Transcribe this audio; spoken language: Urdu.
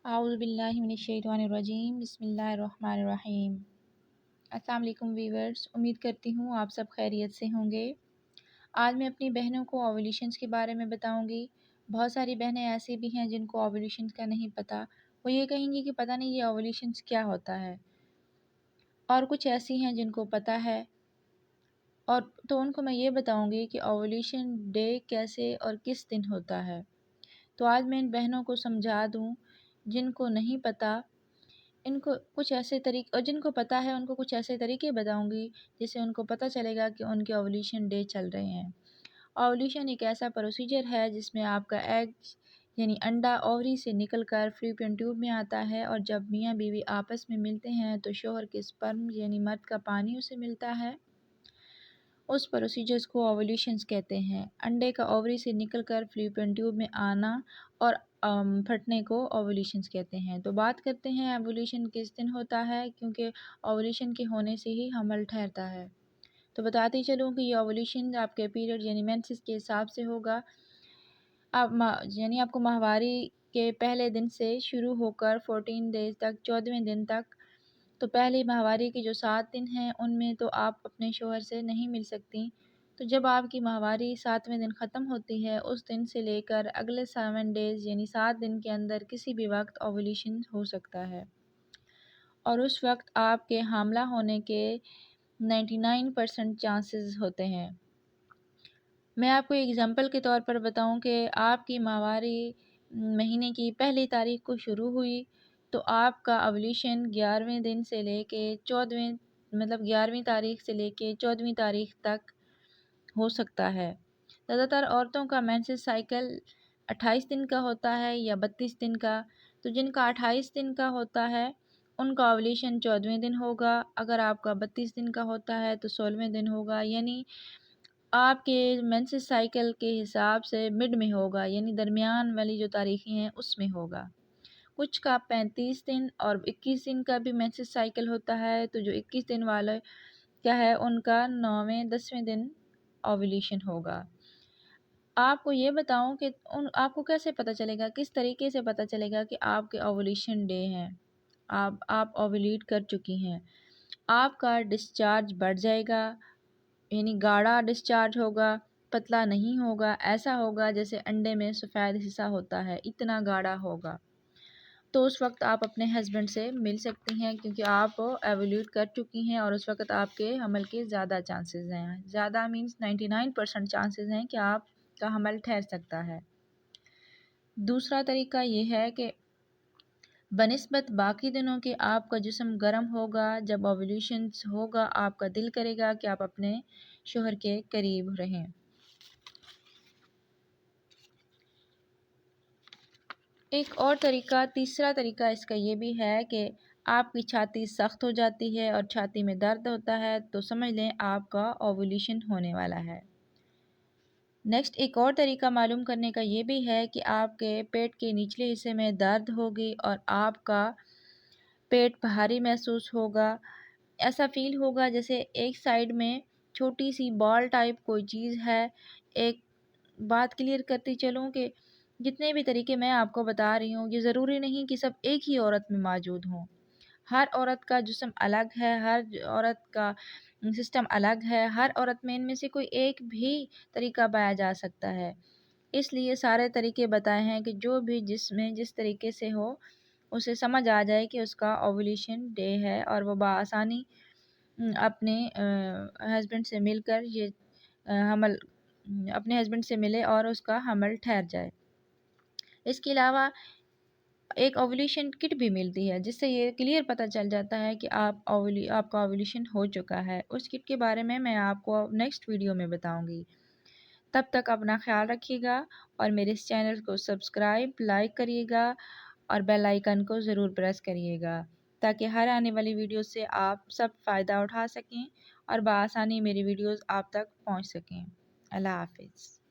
اعوذ باللہ من الشیطان الرجیم بسم اللہ الرحمن الرحیم۔ السلام علیکم ویورز، امید کرتی ہوں آپ سب خیریت سے ہوں گے۔ آج میں اپنی بہنوں کو اوولیوشنز کے بارے میں بتاؤں گی۔ بہت ساری بہنیں ایسی بھی ہیں جن کو اوولیوشنز کا نہیں پتہ، وہ یہ کہیں گی کہ پتہ نہیں یہ اوولیوشنز کیا ہوتا ہے، اور کچھ ایسی ہیں جن کو پتہ ہے، اور تو ان کو میں یہ بتاؤں گی کہ اوولیوشن ڈے کیسے اور کس دن ہوتا ہے۔ تو آج میں ان بہنوں کو سمجھا دوں جن کو نہیں پتہ، ان کو کچھ ایسے طریقے، اور جن کو پتہ ہے ان کو کچھ ایسے طریقے بتاؤں گی جس سے ان کو پتہ چلے گا کہ ان کے اوولیوشن ڈے چل رہے ہیں۔ اوولیوشن ایک ایسا پروسیجر ہے جس میں آپ کا ایگ یعنی انڈا اووری سے نکل کر فلیپین ٹیوب میں آتا ہے، اور جب میاں بیوی آپس میں ملتے ہیں تو شوہر کے سپرم یعنی مرد کا پانی اسے ملتا ہے۔ اس پروسیجرز کو اوولیوشنز کہتے ہیں۔ انڈے کا اووری سے نکل کر فلیپین ٹیوب میں آنا اور پھٹنے کو اوولیوشنز کہتے ہیں۔ تو بات کرتے ہیں اوولیوشن کس دن ہوتا ہے، کیونکہ اوولیوشن کے ہونے سے ہی حمل ٹھہرتا ہے۔ تو بتاتی چلوں کہ یہ اوولیوشن آپ کے پیریڈ یعنی مینسز کے حساب سے ہوگا، یعنی آپ کو ماہواری کے پہلے دن سے شروع ہو کر 14 ڈیز تک، 14ویں دن تک۔ تو پہلی ماہواری کے جو 7 دن ہیں ان میں تو آپ اپنے شوہر سے نہیں مل سکتی۔ تو جب آپ کی ماہواری 7ویں دن ختم ہوتی ہے، اس دن سے لے کر اگلے 7 ڈیز یعنی 7 دن کے اندر کسی بھی وقت اوولیوشن ہو سکتا ہے، اور اس وقت آپ کے حاملہ ہونے کے 99% چانسز ہوتے ہیں۔ میں آپ کو ایگزامپل کے طور پر بتاؤں کہ آپ کی ماہواری مہینے کی پہلی تاریخ کو شروع ہوئی تو آپ کا اوولیوشن 11ویں دن سے لے کے 11ویں تاریخ سے لے کے 14ویں تاریخ تک ہو سکتا ہے۔ زیادہ تر عورتوں کا مینسس سائیکل 28 دن کا ہوتا ہے یا 32 دن کا، تو جن کا 28 دن کا ہوتا ہے ان کا اوولیوشن 14ویں دن ہوگا، اگر آپ کا 32 دن کا ہوتا ہے تو 16ویں دن ہوگا، یعنی آپ کے مینسس سائیکل کے حساب سے مڈ میں ہوگا، یعنی درمیان والی جو تاریخیں ہیں اس میں ہوگا۔ کچھ کا 35 دن اور 21 دن کا بھی مینسس سائیکل ہوتا ہے، تو جو 21 دن والے کیا ہے ان کا 9ویں 10ویں دن اوولیوشن ہوگا۔ آپ کو یہ بتاؤں کہ آپ کو کیسے پتہ چلے گا، کس طریقے سے پتہ چلے گا کہ آپ کے اوولیوشن ڈے ہیں، آپ اوولیٹ کر چکی ہیں۔ آپ کا ڈسچارج بڑھ جائے گا، یعنی گاڑھا ڈسچارج ہوگا، پتلا نہیں ہوگا، ایسا ہوگا جیسے انڈے میں سفید حصہ ہوتا ہے، اتنا گاڑھا ہوگا۔ تو اس وقت آپ اپنے ہسبینڈ سے مل سکتی ہیں کیونکہ آپ ایولیوٹ کر چکی ہیں، اور اس وقت آپ کے حمل کے زیادہ چانسز ہیں، زیادہ مینس 99% چانسز ہیں کہ آپ کا حمل ٹھہر سکتا ہے۔ دوسرا طریقہ یہ ہے کہ بنسبت باقی دنوں کے آپ کا جسم گرم ہوگا، جب اوولیوشن ہوگا آپ کا دل کرے گا کہ آپ اپنے شوہر کے قریب رہیں۔ ایک اور طریقہ، تیسرا طریقہ اس کا یہ بھی ہے کہ آپ کی چھاتی سخت ہو جاتی ہے اور چھاتی میں درد ہوتا ہے تو سمجھ لیں آپ کا اوولیوشن ہونے والا ہے۔ نیکسٹ ایک اور طریقہ معلوم کرنے کا یہ بھی ہے کہ آپ کے پیٹ کے نچلے حصے میں درد ہوگی اور آپ کا پیٹ بھاری محسوس ہوگا، ایسا فیل ہوگا جیسے ایک سائیڈ میں چھوٹی سی بال ٹائپ کوئی چیز ہے۔ ایک بات کلیئر کرتی چلوں کہ جتنے بھی طریقے میں آپ کو بتا رہی ہوں یہ ضروری نہیں کہ سب ایک ہی عورت میں موجود ہوں، ہر عورت کا جسم الگ ہے، ہر عورت کا سسٹم الگ ہے، ہر عورت میں ان میں سے کوئی ایک بھی طریقہ پایا جا سکتا ہے، اس لیے سارے طریقے بتائے ہیں کہ جو بھی جس میں جس طریقے سے ہو اسے سمجھ آ جائے کہ اس کا اوولیوشن ڈے ہے، اور وہ بآسانی اپنے ہسبینڈ سے مل کر اپنے ہسبینڈ سے ملے اور اس کا حمل ٹھہر جائے۔ اس کے علاوہ ایک اوولیوشن کٹ بھی ملتی ہے جس سے یہ کلیئر پتہ چل جاتا ہے کہ آپ کا اوولیوشن ہو چکا ہے۔ اس کٹ کے بارے میں آپ کو نیکسٹ ویڈیو میں بتاؤں گی۔ تب تک اپنا خیال رکھیے گا اور میرے اس چینل کو سبسکرائب، لائک کریے گا اور بیل آئیکن کو ضرور پریس کریے گا تاکہ ہر آنے والی ویڈیو سے آپ سب فائدہ اٹھا سکیں اور بآسانی میری ویڈیوز آپ تک پہنچ سکیں۔ اللہ حافظ۔